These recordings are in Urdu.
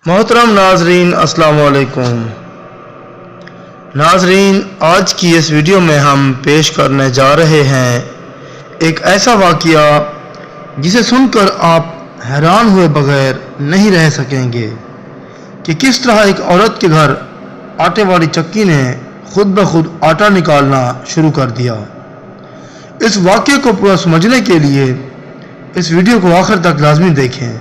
محترم ناظرین السلام علیکم۔ ناظرین، آج کی اس ویڈیو میں ہم پیش کرنے جا رہے ہیں ایک ایسا واقعہ جسے سن کر آپ حیران ہوئے بغیر نہیں رہ سکیں گے کہ کس طرح ایک عورت کے گھر آٹے والی چکی نے خود بخود آٹا نکالنا شروع کر دیا۔ اس واقعے کو پورا سمجھنے کے لیے اس ویڈیو کو آخر تک لازمی دیکھیں۔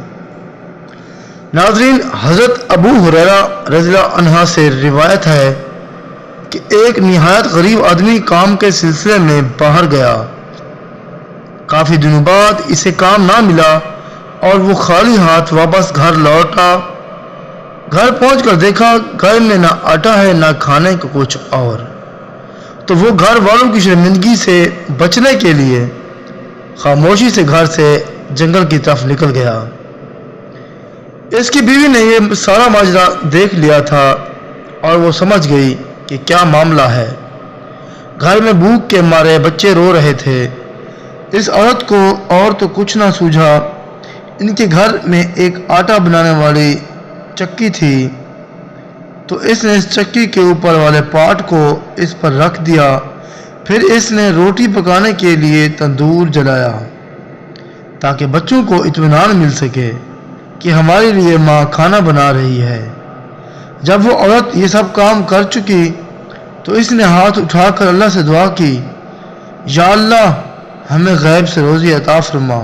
ناظرین، حضرت ابو ہریرہ رضی اللہ عنہ سے روایت ہے کہ ایک نہایت غریب آدمی کام کے سلسلے میں باہر گیا۔ کافی دنوں بعد اسے کام نہ ملا اور وہ خالی ہاتھ واپس گھر لوٹا۔ گھر پہنچ کر دیکھا گھر میں نہ آٹا ہے نہ کھانے کو کچھ اور۔ تو وہ گھر والوں کی شرمندگی سے بچنے کے لیے خاموشی سے گھر سے جنگل کی طرف نکل گیا۔ اس کی بیوی نے یہ سارا ماجرا دیکھ لیا تھا اور وہ سمجھ گئی کہ کیا معاملہ ہے۔ گھر میں بھوک کے مارے بچے رو رہے تھے۔ اس عورت کو اور تو کچھ نہ سوجھا۔ ان کے گھر میں ایک آٹا بنانے والی چکی تھی، تو اس نے اس چکی کے اوپر والے پارٹ کو اس پر رکھ دیا۔ پھر اس نے روٹی پکانے کے لیے تندور جلایا تاکہ بچوں کو اطمینان مل سکے کہ ہمارے لیے ماں کھانا بنا رہی ہے۔ جب وہ عورت یہ سب کام کر چکی تو اس نے ہاتھ اٹھا کر اللہ سے دعا کی، یا اللہ، ہمیں غیب سے روزی عطا فرما،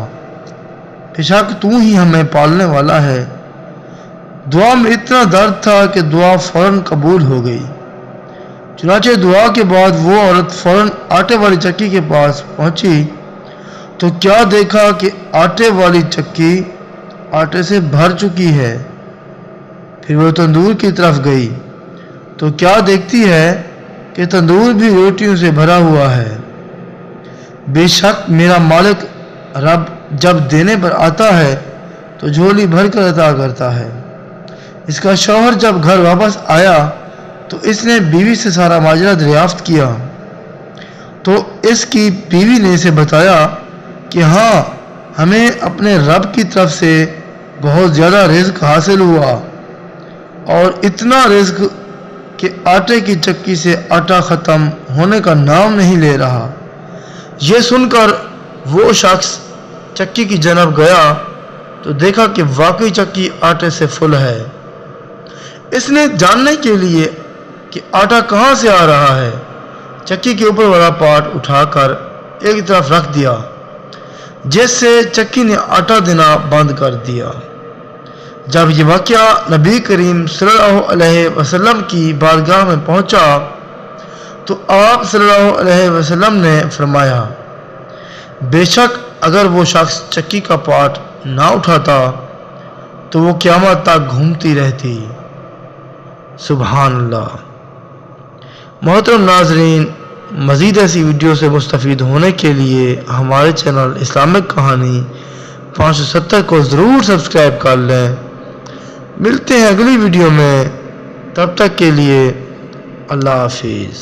بے شک تو ہی ہمیں پالنے والا ہے۔ دعا میں اتنا درد تھا کہ دعا فوراً قبول ہو گئی۔ چنانچہ دعا کے بعد وہ عورت فوراً آٹے والی چکی کے پاس پہنچی تو کیا دیکھا کہ آٹے والی چکی آٹے سے بھر چکی ہے۔ پھر وہ تندور کی طرف گئی تو کیا دیکھتی ہے کہ تندور بھی روٹیوں سے بھرا ہوا ہے۔ بے شک میرا مالک رب جب دینے پر آتا ہے تو جھولی بھر کر عطا کرتا ہے۔ اس کا شوہر جب گھر واپس آیا تو اس نے بیوی سے سارا ماجرا دریافت کیا، تو اس کی بیوی نے اسے بتایا کہ ہاں، ہمیں اپنے رب کی طرف سے بہت زیادہ رزق حاصل ہوا، اور اتنا رزق کہ آٹے کی چکی سے آٹا ختم ہونے کا نام نہیں لے رہا۔ یہ سن کر وہ شخص چکی کی جانب گیا تو دیکھا کہ واقعی چکی آٹے سے فل ہے۔ اس نے جاننے کے لیے کہ آٹا کہاں سے آ رہا ہے، چکی کے اوپر والا پارٹ اٹھا کر ایک طرف رکھ دیا، جس سے چکی نے آٹا دینا بند کر دیا۔ جب یہ واقعہ نبی کریم صلی اللہ علیہ وسلم کی بارگاہ میں پہنچا تو آپ صلی اللہ علیہ وسلم نے فرمایا، بے شک اگر وہ شخص چکی کا پارٹ نہ اٹھاتا تو وہ قیامت تک گھومتی رہتی۔ سبحان اللہ۔ محترم ناظرین، مزید ایسی ویڈیو سے مستفید ہونے کے لیے ہمارے چینل اسلامک کہانی 570 کو ضرور سبسکرائب کر لیں۔ ملتے ہیں اگلی ویڈیو میں، تب تک کے لیے اللہ حافظ۔